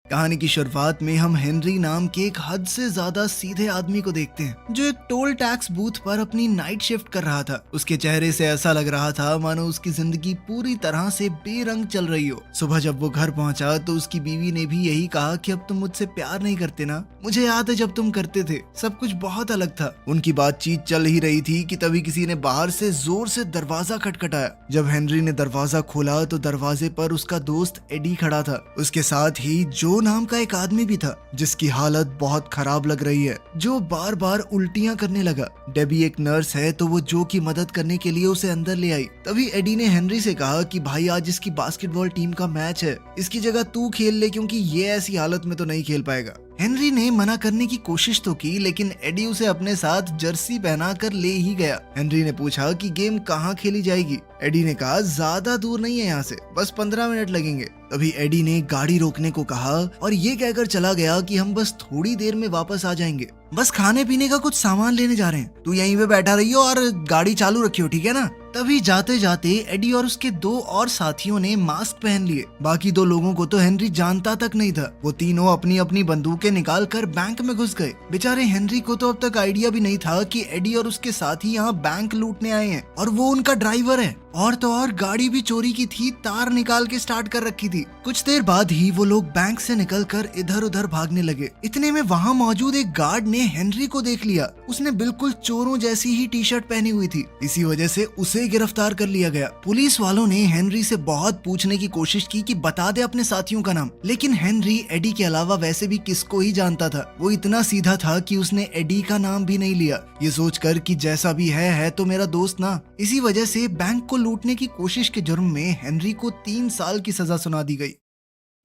कहानी की शुरुआत में हम हेनरी नाम के एक हद से ज्यादा सीधे आदमी को देखते हैं जो एक टोल टैक्स बूथ पर अपनी नाइट शिफ्ट कर रहा था। उसके चेहरे से ऐसा लग रहा था मानो उसकी जिंदगी पूरी तरह से बेरंग चल रही हो। सुबह जब वो घर पहुंचा तो उसकी बीवी ने भी यही कहा कि अब तुम मुझसे प्यार नहीं करते ना, मुझे याद है जब तुम करते थे, सब कुछ बहुत अलग था। उनकी बातचीत चल ही रही थी कि तभी किसी ने बाहर से जोर से दरवाजा खटखटाया। जब हेनरी ने दरवाजा खोला तो दरवाजे पर उसका दोस्त एडी खड़ा था। उसके साथ ही जो नाम का एक आदमी भी था जिसकी हालत बहुत खराब लग रही है, जो बार बार उल्टियां करने लगा। डेबी एक नर्स है तो वो जो की मदद करने के लिए उसे अंदर ले आई। तभी एडी ने हेनरी से कहा कि भाई आज इसकी बास्केटबॉल टीम का मैच है, इसकी जगह तू खेल ले क्योंकि ये ऐसी हालत में तो नहीं खेल पाएगा। हेनरी ने मना करने की कोशिश तो की लेकिन एडी उसे अपने साथ जर्सी पहना कर ले ही गया। हेनरी ने पूछा कि गेम कहाँ खेली जाएगी। एडी ने कहा ज्यादा दूर नहीं है यहाँ से, बस 15 मिनट लगेंगे। तभी एडी ने गाड़ी रोकने को कहा और ये कहकर चला गया कि हम बस थोड़ी देर में वापस आ जाएंगे, बस खाने पीने का कुछ सामान लेने जा रहे हैं, तू यहीं पे बैठा रहियो और गाड़ी चालू रखियो, ठीक है ना। तभी जाते जाते एडी और उसके दो और साथियों ने मास्क पहन लिए। बाकी दो लोगों को तो हेनरी जानता तक नहीं था। वो तीनों अपनी अपनी बंदूकें निकाल कर बैंक में घुस गए। बेचारे हेनरी को तो अब तक आइडिया भी नहीं था कि एडी और उसके साथी यहाँ बैंक लूटने आए हैं और वो उनका ड्राइवर है। और तो और गाड़ी भी चोरी की थी, तार निकाल के स्टार्ट कर रखी थी। कुछ देर बाद ही वो लोग बैंक से निकलकर इधर उधर भागने लगे। इतने में वहाँ मौजूद एक गार्ड ने हेनरी को देख लिया। उसने बिल्कुल चोरों जैसी ही टी शर्ट पहनी हुई थी, इसी वजह से उसे गिरफ्तार कर लिया गया। पुलिस वालों ने हेनरी से बहुत पूछने की कोशिश की कि बता दे अपने साथियों का नाम, लेकिन हेनरी एडी के अलावा वैसे भी किसको ही जानता था। वो इतना सीधा था कि उसने एडी का नाम भी नहीं लिया, ये सोचकर कि जैसा भी है तो मेरा दोस्त ना। इसी वजह से बैंक को लूटने की कोशिश के जुर्म में हेनरी को 3 साल की सजा सुना दी गई।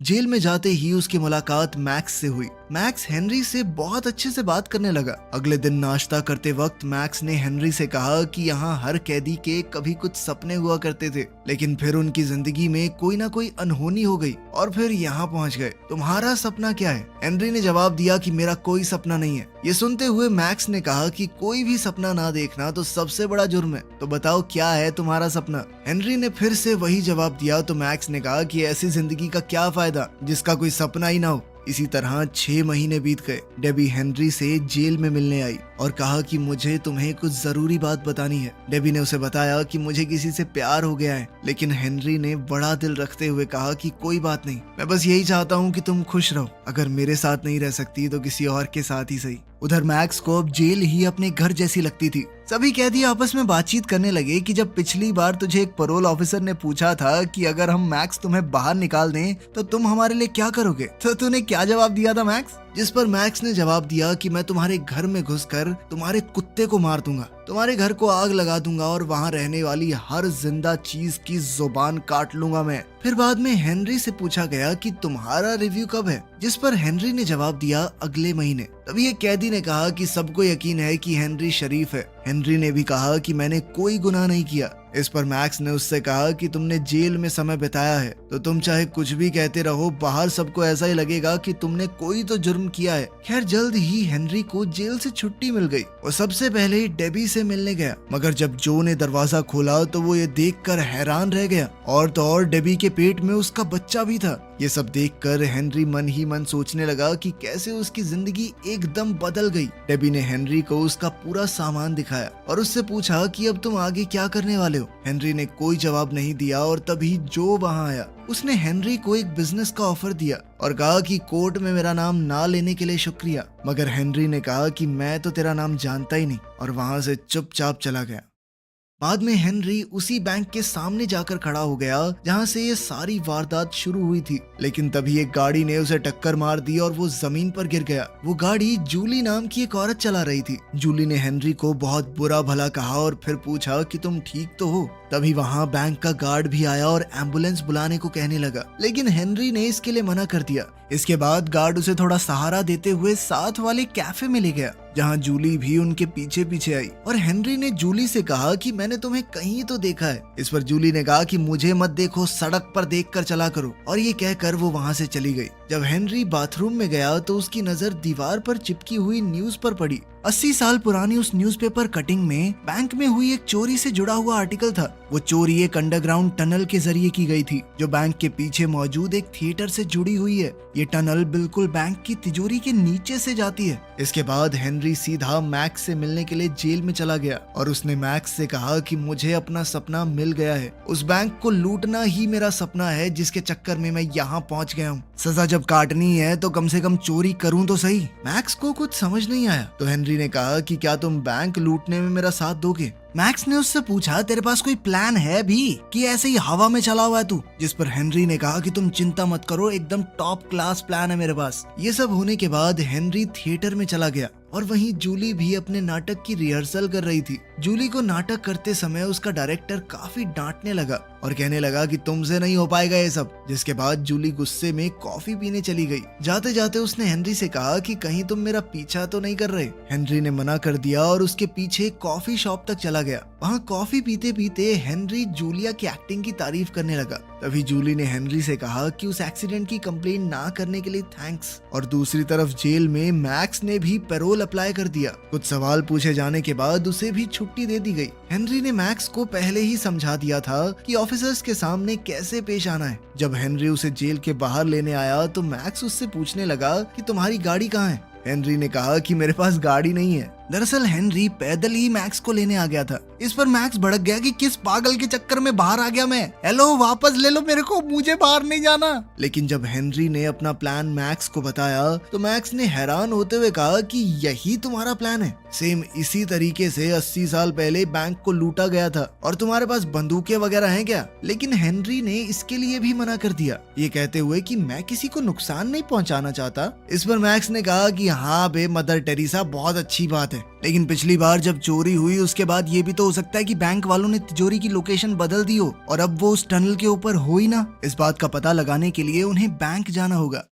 जेल में जाते ही उसकी मुलाकात मैक्स से हुई। मैक्स हेनरी से बहुत अच्छे से बात करने लगा। अगले दिन नाश्ता करते वक्त मैक्स ने हेनरी से कहा कि यहाँ हर कैदी के कभी कुछ सपने हुआ करते थे, लेकिन फिर उनकी जिंदगी में कोई ना कोई अनहोनी हो गई और फिर यहाँ पहुँच गए। तुम्हारा सपना क्या है? हेनरी ने जवाब दिया कि मेरा कोई सपना नहीं है। ये सुनते हुए मैक्स ने कहा कि कोई भी सपना ना देखना तो सबसे बड़ा जुर्म है, तो बताओ क्या है तुम्हारा सपना? हेनरी ने फिर से वही जवाब दिया तो मैक्स ने कहा कि ऐसी जिंदगी का क्या फायदा जिसका कोई सपना ही ना हो। इसी तरह 6 महीने बीत गए। डेबी हेनरी से जेल में मिलने आई और कहा कि मुझे तुम्हें कुछ जरूरी बात बतानी है। डेबी ने उसे बताया कि मुझे किसी से प्यार हो गया है, लेकिन हेनरी ने बड़ा दिल रखते हुए कहा कि कोई बात नहीं, मैं बस यही चाहता हूँ कि तुम खुश रहो, अगर मेरे साथ नहीं रह सकती तो किसी और के साथ ही सही। उधर मैक्स को अब जेल ही अपने घर जैसी लगती थी। सभी कैदी आपस में बातचीत करने लगे कि जब पिछली बार तुझे एक पैरोल ऑफिसर ने पूछा था कि अगर हम मैक्स तुम्हें बाहर निकाल दें तो तुम हमारे लिए क्या करोगे, तो तूने क्या जवाब दिया था मैक्स? जिस पर मैक्स ने जवाब दिया कि मैं तुम्हारे घर में घुसकर तुम्हारे कुत्ते को मार दूंगा, तुम्हारे घर को आग लगा दूंगा और वहाँ रहने वाली हर जिंदा चीज की जुबान काट लूंगा मैं। फिर बाद में हेनरी से पूछा गया कि तुम्हारा रिव्यू कब है, जिस पर हेनरी ने जवाब दिया अगले महीने। तभी एक कैदी ने कहा कि सबको यकीन है कि हेनरी शरीफ है। हेनरी ने भी कहा कि मैंने कोई गुनाह नहीं किया। इस पर मैक्स ने उससे कहा कि तुमने जेल में समय बिताया है तो तुम चाहे कुछ भी कहते रहो, बाहर सबको ऐसा ही लगेगा कि तुमने कोई तो जुर्म किया है। खैर जल्द ही हेनरी को जेल से छुट्टी मिल गई। वो सबसे पहले डेबी से मिलने गया, मगर जब जो ने दरवाजा खोला तो वो ये देखकर हैरान रह गया। और तो और डेबी के पेट में उसका बच्चा भी था। ये सब देखकर हेनरी मन ही मन सोचने लगा कि कैसे उसकी जिंदगी एकदम बदल गई। डेबी ने हेनरी को उसका पूरा सामान दिखाया और उससे पूछा कि अब तुम आगे क्या करने वाले हो। हेनरी ने कोई जवाब नहीं दिया और तभी जो वहाँ आया उसने हेनरी को एक बिजनेस का ऑफर दिया और कहा कि कोर्ट में मेरा नाम ना लेने के लिए शुक्रिया। मगर हेनरी ने कहा कि मैं तो तेरा नाम जानता ही नहीं और वहाँ से चुपचाप चला गया। बाद में हेनरी उसी बैंक के सामने जाकर खड़ा हो गया जहां से ये सारी वारदात शुरू हुई थी, लेकिन तभी एक गाड़ी ने उसे टक्कर मार दी और वो जमीन पर गिर गया। वो गाड़ी जूली नाम की एक औरत चला रही थी। जूली ने हेनरी को बहुत बुरा भला कहा और फिर पूछा कि तुम ठीक तो हो। तभी वहाँ बैंक का गार्ड भी आया और एम्बुलेंस बुलाने को कहने लगा, लेकिन हेनरी ने इसके लिए मना कर दिया। इसके बाद गार्ड उसे थोड़ा सहारा देते हुए साथ वाले कैफे में ले गया जहाँ जूली भी उनके पीछे पीछे आई और हेनरी ने जूली से कहा कि मैंने तुम्हें कहीं तो देखा है। इस पर जूली ने कहा कि मुझे मत देखो, सड़क पर देखकर चला करो, और ये कहकर वो वहाँ से चली गई। जब हेनरी बाथरूम में गया तो उसकी नजर दीवार पर चिपकी हुई न्यूज पर पड़ी। 80 साल पुरानी उस न्यूज़पेपर कटिंग में बैंक में हुई एक चोरी से जुड़ा हुआ आर्टिकल था। वो चोरी एक अंडरग्राउंड टनल के जरिए की गई थी जो बैंक के पीछे मौजूद एक थिएटर से जुड़ी हुई है। ये टनल बिल्कुल बैंक की तिजोरी के नीचे से जाती है। इसके बाद हेनरी सीधा मैक्स से मिलने के लिए जेल में चला गया और उसने मैक्स से कहा कि मुझे अपना सपना मिल गया है। उस बैंक को लूटना ही मेरा सपना है जिसके चक्कर में मैं यहाँ पहुँच गया हूँ। सजा जब काटनी है तो कम से कम चोरी करूँ तो सही। मैक्स को कुछ समझ नहीं आया तो हेनरी ने कहा कि क्या तुम बैंक लूटने में मेरा साथ दोगे। मैक्स ने उससे पूछा तेरे पास कोई प्लान है भी कि ऐसे ही हवा में चला हुआ है तू। जिस पर हेनरी ने कहा कि तुम चिंता मत करो, एकदम टॉप क्लास प्लान है मेरे पास। ये सब होने के बाद हेनरी थिएटर में चला गया और वहीं जूली भी अपने नाटक की रिहर्सल कर रही थी। जूली को नाटक करते समय उसका डायरेक्टर काफी डांटने लगा और कहने लगा कि तुमसे नहीं हो पाएगा ये सब। जिसके बाद जूली गुस्से में कॉफी पीने चली गई। जाते जाते उसने हेनरी से कहा कि कहीं तुम मेरा पीछा तो नहीं कर रहे। हेनरी ने मना कर दिया और उसके पीछे कॉफी शॉप तक चला गया। वहाँ कॉफी पीते पीते हेनरी जूलिया की एक्टिंग की तारीफ करने लगा। तभी जूली ने हेनरी से कहा कि उस एक्सीडेंट की कंप्लेंट ना करने के लिए थैंक्स। और दूसरी तरफ जेल में मैक्स ने भी पैरोल अप्लाई कर दिया। कुछ सवाल पूछे जाने के बाद उसे भी छुट्टी दे दी गई। हेनरी ने मैक्स को पहले ही समझा दिया था कि ऑफिसर्स के सामने कैसे पेश आना है। जब हेनरी उसे जेल के बाहर लेने आया तो मैक्स उससे पूछने लगा कि तुम्हारी गाड़ी कहाँ है। हेनरी ने कहा कि मेरे पास गाड़ी नहीं है। दरअसल हेनरी पैदल ही मैक्स को लेने आ गया था। इस पर मैक्स भड़क गया कि किस पागल के चक्कर में बाहर आ गया मैं। हेलो, वापस ले लो मेरे को, मुझे बाहर नहीं जाना। लेकिन जब हेनरी ने अपना प्लान मैक्स को बताया तो मैक्स ने हैरान होते हुए कहा कि यही तुम्हारा प्लान है। सेम इसी तरीके से 80 साल पहले बैंक को लूटा गया था और तुम्हारे पास बंदूकें वगैरह हैं क्या। लेकिन हेनरी ने इसके लिए भी मना कर दिया, ये कहते हुए कि मैं किसी को नुकसान नहीं पहुंचाना चाहता। इस पर मैक्स ने कहा कि हाँ बे मदर टेरेसा, बहुत अच्छी बात है, लेकिन पिछली बार जब चोरी हुई उसके बाद ये भी तो हो सकता है कि बैंक वालों ने तिजोरी की लोकेशन बदल दी हो और अब वो उस टनल के ऊपर हो ही ना। इस बात का पता लगाने के लिए उन्हें बैंक जाना होगा।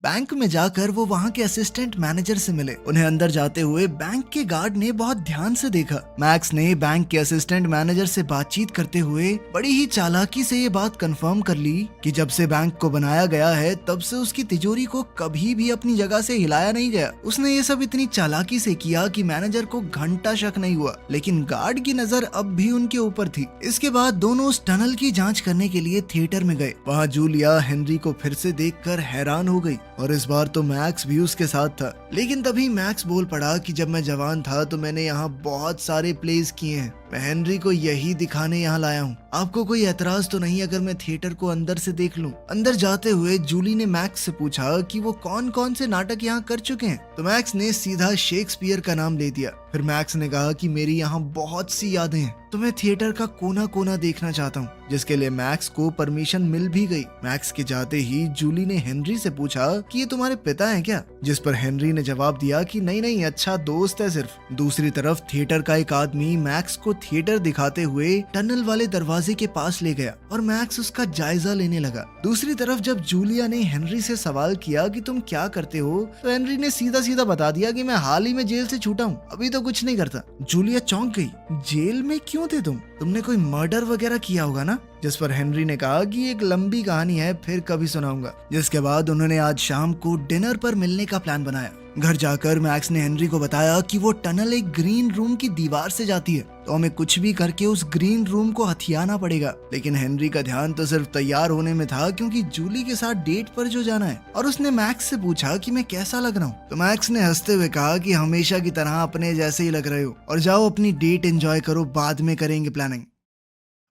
बैंक में जाकर वो वहाँ के असिस्टेंट मैनेजर से मिले। उन्हें अंदर जाते हुए बैंक के गार्ड ने बहुत ध्यान से देखा। मैक्स ने बैंक के असिस्टेंट मैनेजर से बातचीत करते हुए बड़ी ही चालाकी से ये बात कंफर्म कर ली कि जब से बैंक को बनाया गया है तब से उसकी तिजोरी को कभी भी अपनी जगह से हिलाया नहीं गया। उसने ये सब इतनी चालाकी से किया कि मैनेजर को घंटा शक नहीं हुआ, लेकिन गार्ड की नजर अब भी उनके ऊपर थी। इसके बाद दोनों उस टनल की जाँच करने के लिए थिएटर में गए। वहाँ जूलिया हेनरी को फिर से देखकर हैरान हो गई और इस बार तो मैक्स भी उसके साथ था। लेकिन तभी मैक्स बोल पड़ा कि जब मैं जवान था तो मैंने यहाँ बहुत सारे प्लेस किए हैं, मैं हेनरी को यही दिखाने यहाँ लाया हूँ। आपको कोई एतराज तो नहीं अगर मैं थिएटर को अंदर से देख लूं? अंदर जाते हुए जूली ने मैक्स से पूछा कि वो कौन कौन से नाटक यहाँ कर चुके हैं, तो मैक्स ने सीधा शेक्सपियर का नाम ले दिया। फिर मैक्स ने कहा कि मेरी यहाँ बहुत सी यादें हैं, तो मैं थिएटर का कोना कोना देखना चाहता हूँ, जिसके लिए मैक्स को परमिशन मिल भी गई। मैक्स के जाते ही जूली ने हेनरी से पूछा कि ये तुम्हारे पिता हैं क्या, जिस पर हेनरी ने जवाब दिया कि नहीं नहीं, अच्छा दोस्त है सिर्फ। दूसरी तरफ थिएटर का एक आदमी मैक्स को थिएटर दिखाते हुए टनल वाले दरवाजे के पास ले गया और मैक्स उसका जायजा लेने लगा। दूसरी तरफ जब जूलिया ने हेनरी से सवाल किया कि तुम क्या करते हो, तो हेनरी ने सीधा सीधा बता दिया कि मैं हाल ही में जेल से छूटा हूँ, अभी तो कुछ नहीं करता। जूलिया चौंक गई, जेल में क्यों थे तुमने कोई मर्डर वगैरह किया होगा ना। जिस पर हेनरी ने कहा कि एक लंबी कहानी है, फिर कभी सुनाऊंगा। जिसके बाद उन्होंने आज शाम को डिनर पर मिलने का प्लान बनाया। घर जाकर मैक्स ने हेनरी को बताया कि वो टनल एक ग्रीन रूम की दीवार से जाती है, तो हमें कुछ भी करके उस ग्रीन रूम को हथियाना पड़ेगा। लेकिन हेनरी का ध्यान तो सिर्फ तैयार होने में था, क्योंकि जूली के साथ डेट पर जो जाना है। और उसने मैक्स से पूछा कि मैं कैसा लग रहा हूँ, तो मैक्स ने हंसते हुए कहा कि हमेशा की तरह अपने जैसे ही लग रहे हो, और जाओ अपनी डेट एंजॉय करो, बाद में करेंगे प्लानिंग।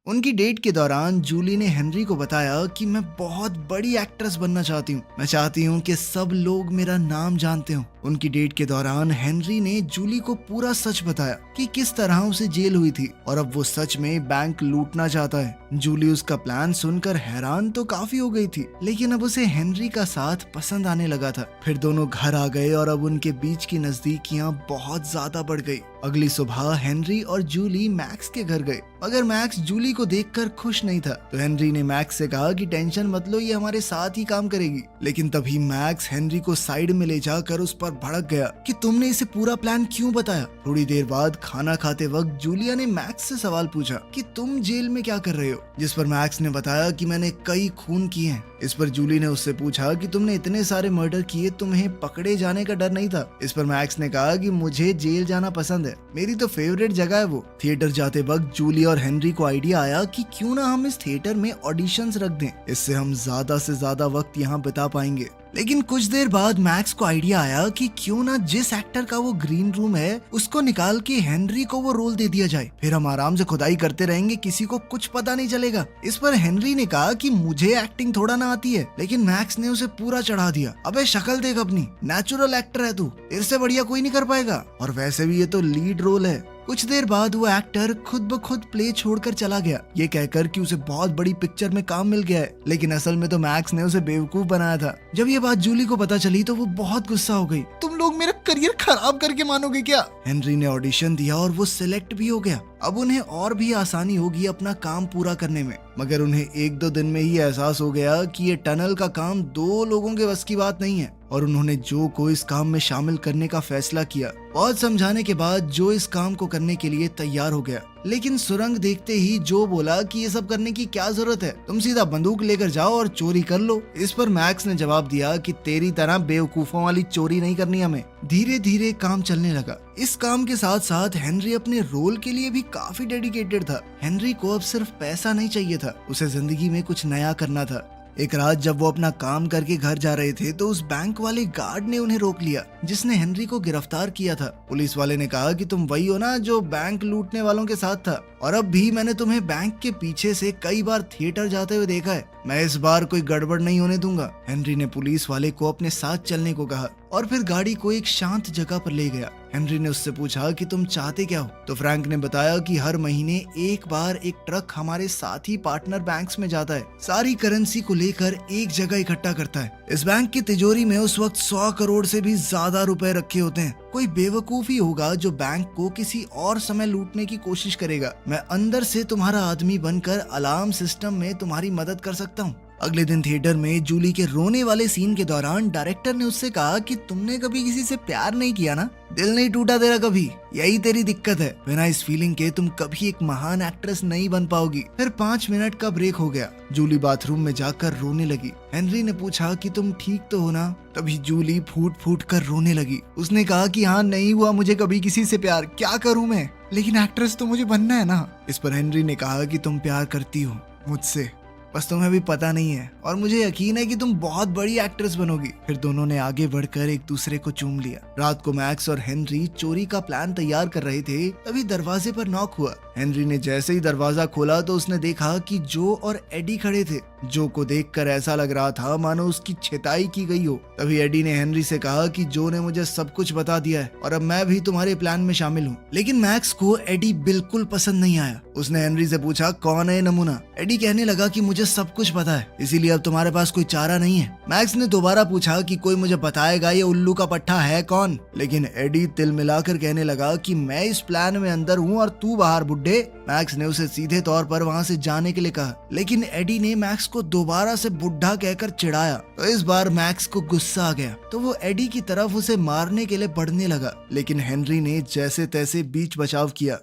उनकी डेट के दौरान जूली ने हेनरी को बताया कि मैं बहुत बड़ी एक्ट्रेस बनना चाहती हूँ, मैं चाहती हूँ कि सब लोग मेरा नाम जानते हो। उनकी डेट के दौरान हेनरी ने जूली को पूरा सच बताया कि किस तरह उसे जेल हुई थी और अब वो सच में बैंक लूटना चाहता है। जूली उसका प्लान सुनकर हैरान तो काफी हो गई थी, लेकिन अब उसे हेनरी का साथ पसंद आने लगा था। फिर दोनों घर आ गए और अब उनके बीच की नजदीकियां बहुत ज्यादा बढ़ गई। अगली सुबह हेनरी और जूली मैक्स के घर गए, मगर मैक्स जूली को देखकर खुश नहीं था। तो हेनरी ने मैक्स से कहा कि टेंशन मत लो, ये हमारे साथ ही काम करेगी। लेकिन तभी मैक्स हेनरी को साइड में ले जाकर उस पर भड़क गया कि तुमने इसे पूरा प्लान क्यों बताया। थोड़ी देर बाद खाना खाते वक्त जूलिया ने मैक्स से सवाल पूछा कि तुम जेल में क्या कर रहे हो, जिस पर मैक्स ने बताया कि मैंने कई खून किए हैं। इस पर जूली ने उससे पूछा कि तुमने इतने सारे मर्डर किए, तुम्हें पकड़े जाने का डर नहीं था। इस पर मैक्स ने कहा कि मुझे जेल जाना पसंद है, मेरी तो फेवरेट जगह है वो। थिएटर जाते वक्त जूली और हेनरी को आइडिया आया कि क्यों ना हम इस थिएटर में ऑडिशंस रख दें, इससे हम ज्यादा से ज्यादा वक्त यहाँ बिता पाएंगे। लेकिन कुछ देर बाद मैक्स को आइडिया आया कि क्यों ना जिस एक्टर का वो ग्रीन रूम है उसको निकाल के हेनरी को वो रोल दे दिया जाए, फिर हम आराम से खुदाई करते रहेंगे, किसी को कुछ पता नहीं चलेगा। इस पर हेनरी ने कहा कि मुझे एक्टिंग थोड़ा ना आती है, लेकिन मैक्स ने उसे पूरा चढ़ा दिया। अबे शक्ल देख अपनी, नेचुरल एक्टर है तू, इससे बढ़िया कोई नहीं कर पाएगा, और वैसे भी ये तो लीड रोल है। कुछ देर बाद वो एक्टर खुद ब खुद प्ले छोड़कर चला गया, ये कहकर कि उसे बहुत बड़ी पिक्चर में काम मिल गया है। लेकिन असल में तो मैक्स ने उसे बेवकूफ बनाया था। जब ये बात जूली को पता चली तो वो बहुत गुस्सा हो गई। तुम लोग मेरा करियर खराब करके मानोगे क्या? हेनरी ने ऑडिशन दिया और वो सिलेक्ट भी हो गया। अब उन्हें और भी आसानी होगी अपना काम पूरा करने में, मगर उन्हें 1-2 दिन में ही एहसास हो गया कि ये टनल का काम 2 लोगों के बस की बात नहीं है, और उन्होंने जो को इस काम में शामिल करने का फैसला किया। बहुत समझाने के बाद जो इस काम को करने के लिए तैयार हो गया, लेकिन सुरंग देखते ही जो बोला कि ये सब करने की क्या जरूरत है, तुम सीधा बंदूक लेकर जाओ और चोरी कर लो। इस पर मैक्स ने जवाब दिया कि तेरी तरह बेवकूफों वाली चोरी नहीं करनी हमें। धीरे धीरे काम चलने लगा। इस काम के साथ साथ हेनरी अपने रोल के लिए भी काफी डेडिकेटेड था। हेनरी को अब सिर्फ पैसा नहीं चाहिए था, उसे जिंदगी में कुछ नया करना था। एक रात जब वो अपना काम करके घर जा रहे थे तो उस बैंक वाले गार्ड ने उन्हें रोक लिया जिसने हेनरी को गिरफ्तार किया था। पुलिस वाले ने कहा कि तुम वही हो ना जो बैंक लूटने वालों के साथ था, और अब भी मैंने तुम्हें बैंक के पीछे से कई बार थिएटर जाते हुए देखा है, मैं इस बार कोई गड़बड़ नहीं होने दूंगा। हेनरी ने पुलिस वाले को अपने साथ चलने को कहा और फिर गाड़ी को एक शांत जगह पर ले गया। हेनरी ने उससे पूछा कि तुम चाहते क्या हो, तो फ्रैंक ने बताया कि हर महीने एक बार एक ट्रक हमारे साथी पार्टनर बैंक्स में जाता है, सारी करेंसी को लेकर एक जगह इकट्ठा करता है। इस बैंक की तिजोरी में उस वक्त 100 करोड़ से भी ज्यादा रुपए रखे होते हैं। कोई बेवकूफ ही होगा जो बैंक को किसी और समय लूटने की कोशिश करेगा। मैं अंदर से तुम्हारा आदमी बनकर अलार्म सिस्टम में तुम्हारी मदद कर सकता हूँ। अगले दिन थिएटर में जूली के रोने वाले सीन के दौरान डायरेक्टर ने उससे कहा कि तुमने कभी किसी से प्यार नहीं किया ना, दिल नहीं टूटा तेरा कभी, यही तेरी दिक्कत है। बिना इस फीलिंग के तुम कभी एक महान एक्ट्रेस नहीं बन पाओगी। फिर 5 मिनट का ब्रेक हो गया। जूली बाथरूम में जाकर रोने लगी। हेनरी ने पूछा कि तुम ठीक तो हो ना? तभी जूली फूट फूट कर रोने लगी। उसने कहा कि हाँ, नहीं हुआ मुझे कभी किसी से प्यार, क्या करूं मैं, लेकिन एक्ट्रेस तो मुझे बनना है ना। इस पर हेनरी ने कहा कि तुम प्यार करती हो मुझसे, बस तुम्हें अभी पता नहीं है, और मुझे यकीन है कि तुम बहुत बड़ी एक्ट्रेस बनोगी। फिर दोनों ने आगे बढ़कर एक दूसरे को चूम लिया। रात को मैक्स और हेनरी चोरी का प्लान तैयार कर रहे थे, तभी दरवाजे पर नॉक हुआ। हेनरी ने जैसे ही दरवाजा खोला तो उसने देखा कि जो और एडी खड़े थे। जो को देखकर ऐसा लग रहा था मानो उसकी छेताई की गई हो। तभी एडी ने हेनरी से कहा कि जो ने मुझे सब कुछ बता दिया है और अब मैं भी तुम्हारे प्लान में शामिल हूँ। लेकिन मैक्स को एडी बिल्कुल पसंद नहीं आया। उसने हेनरी से पूछा, कौन है नमूना? एडी कहने लगा कि मुझे सब कुछ पता है, इसीलिए अब तुम्हारे पास कोई चारा नहीं है। मैक्स ने दोबारा पूछा कि कोई मुझे बताएगा ये उल्लू का पट्टा है कौन? लेकिन एडी तिल मिलाकर कहने लगा कि मैं इस प्लान में अंदर हूँ और तू बाहर बुड्ढे। मैक्स ने उसे सीधे तौर पर वहाँ से जाने के लिए कहा, लेकिन एडी ने मैक्स को दोबारा से बुढ़ा कहकर चिढ़ाया। तो इस बार मैक्स को गुस्सा आ गया, तो वो एडी की तरफ उसे मारने के लिए बढ़ने लगा, लेकिन हेनरी ने जैसे तैसे बीच बचाव किया।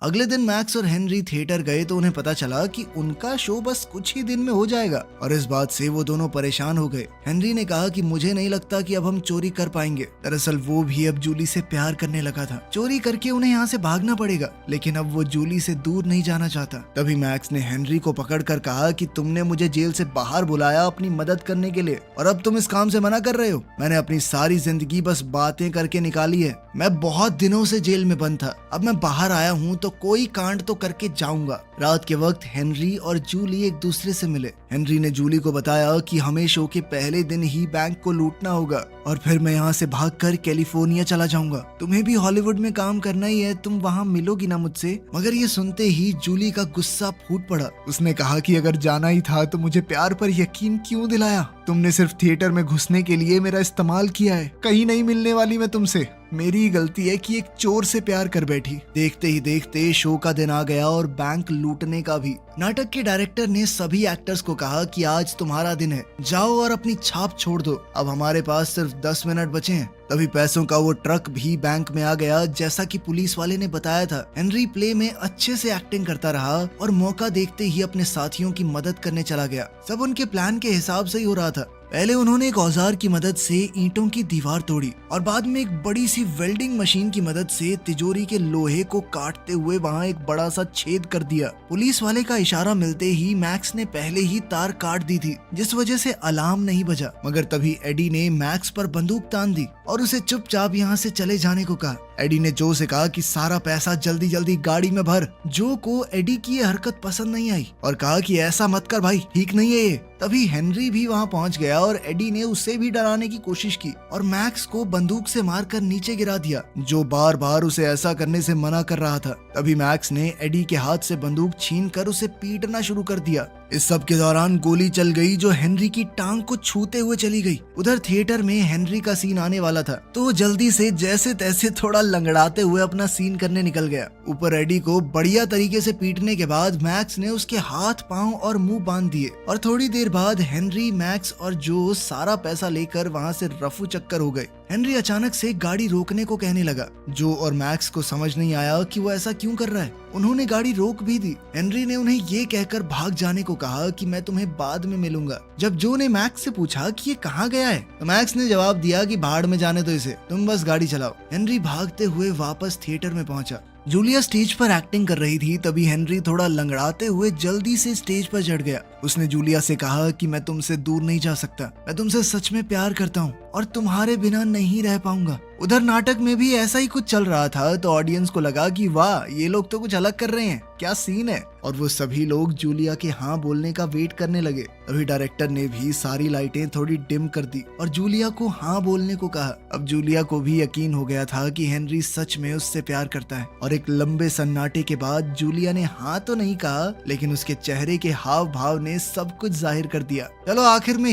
अगले दिन मैक्स और हेनरी थिएटर गए तो उन्हें पता चला कि उनका शो बस कुछ ही दिन में हो जाएगा, और इस बात से वो दोनों परेशान हो गए। हेनरी ने कहा कि मुझे नहीं लगता कि अब हम चोरी कर पाएंगे। दरअसल वो भी अब जूली से प्यार करने लगा था। चोरी करके उन्हें यहाँ से भागना पड़ेगा, लेकिन अब वो जूली से दूर नहीं जाना चाहता। तभी मैक्स ने हेनरी को पकड़कर कहा कि तुमने मुझे जेल से बाहर बुलाया अपनी मदद करने के लिए, और अब तुम इस काम से मना कर रहे हो। मैंने अपनी सारी जिंदगी बस बातें करके निकाली है। मैं बहुत दिनों से जेल में बंद था, अब मैं बाहर आया हूँ तो कोई कांड तो करके जाऊंगा। रात के वक्त हेनरी और जूली एक दूसरे से मिले। हेनरी ने जूली को बताया कि हमें शो के पहले दिन ही बैंक को लूटना होगा और फिर मैं यहाँ से भागकर कैलिफोर्निया चला जाऊंगा। तुम्हें भी हॉलीवुड में काम करना ही है, तुम वहाँ मिलोगी ना मुझसे। मगर ये सुनते ही जूली का गुस्सा फूट पड़ा। उसने कहा कि अगर जाना ही था तो मुझे प्यार पर यकीन क्यों दिलाया? तुमने सिर्फ थिएटर में घुसने के लिए मेरा इस्तेमाल किया है। कहीं नहीं मिलने वाली मैं तुमसे। मेरी ही गलती है कि एक चोर से प्यार कर बैठी। देखते ही देखते शो का दिन आ गया और बैंक लूटने का भी। नाटक के डायरेक्टर ने सभी एक्टर्स को कहा कि आज तुम्हारा दिन है, जाओ और अपनी छाप छोड़ दो। अब हमारे पास सिर्फ 10 मिनट बचे हैं। तभी पैसों का वो ट्रक भी बैंक में आ गया, जैसा कि पुलिस वाले ने बताया था। हेनरी प्ले में अच्छे से एक्टिंग करता रहा और मौका देखते ही अपने साथियों की मदद करने चला गया। सब उनके प्लान के हिसाब से ही हो रहा था। पहले उन्होंने एक औजार की मदद से ईंटों की दीवार तोड़ी और बाद में एक बड़ी सी वेल्डिंग मशीन की मदद से तिजोरी के लोहे को काटते हुए वहां एक बड़ा सा छेद कर दिया। पुलिस वाले का इशारा मिलते ही मैक्स ने पहले ही तार काट दी थी, जिस वजह से अलार्म नहीं बजा। मगर तभी एडी ने मैक्स पर बंदूक तान दी और उसे चुपचाप यहाँ से चले जाने को कहा। एडी ने जो से कहा कि सारा पैसा जल्दी जल्दी गाड़ी में भर। जो को एडी की ये हरकत पसंद नहीं आई और कहा कि ऐसा मत कर भाई, ठीक नहीं है ये। तभी हेनरी भी वहाँ पहुँच गया और एडी ने उसे भी डराने की कोशिश की और मैक्स को बंदूक से मारकर नीचे गिरा दिया, जो बार बार उसे ऐसा करने से मना कर रहा था। तभी मैक्स ने एडी के हाथ से बंदूक छीनकर उसे पीटना शुरू कर दिया। इस सब के दौरान गोली चल गई जो हेनरी की टांग को छूते हुए चली गई। उधर थिएटर में हेनरी का सीन आने वाला था तो जल्दी से जैसे तैसे थोड़ा लंगड़ाते हुए अपना सीन करने निकल गया। ऊपर एडी को बढ़िया तरीके से पीटने के बाद मैक्स ने उसके हाथ, पांव और मुंह बांध दिए और थोड़ी देर बाद हेनरी, मैक्स और जो सारा पैसा लेकर वहाँ से रफू चक्कर हो गए। हेनरी अचानक से गाड़ी रोकने को कहने लगा। जो और मैक्स को समझ नहीं आया कि वो ऐसा क्यों कर रहा है। उन्होंने गाड़ी रोक भी दी। हेनरी ने उन्हें ये कहकर भाग जाने को कहा कि मैं तुम्हें बाद में मिलूंगा। जब जो ने मैक्स से पूछा कि ये कहाँ गया है तो मैक्स ने जवाब दिया कि भाड़ में जाने दो इसे, तुम बस गाड़ी चलाओ। हेनरी भागते हुए वापस थिएटर में पहुंचा। जूलिया स्टेज पर एक्टिंग कर रही थी। तभी हेनरी थोड़ा लंगड़ाते हुए जल्दी से स्टेज पर चढ़ गया। उसने जूलिया से कहा कि मैं तुमसे दूर नहीं जा सकता, मैं तुमसे सच में प्यार करता हूँ और तुम्हारे बिना नहीं रह पाऊंगा। उधर नाटक में भी ऐसा ही कुछ चल रहा था तो ऑडियंस को लगा कि वाह, ये लोग तो कुछ अलग कर रहे हैं, क्या सीन है। और वो सभी लोग जूलिया के हाँ बोलने का वेट करने लगे। तभी डायरेक्टर ने भी सारी लाइटें थोड़ी डिम कर दी और जूलिया को हाँ बोलने को कहा। अब जूलिया को भी यकीन हो गया था कि हेनरी सच में उससे प्यार करता है और एक लंबे सन्नाटे के बाद जूलिया ने हाँ तो नहीं कहा, लेकिन उसके चेहरे के हाव भाव ने सब कुछ जाहिर कर दिया। चलो आखिर में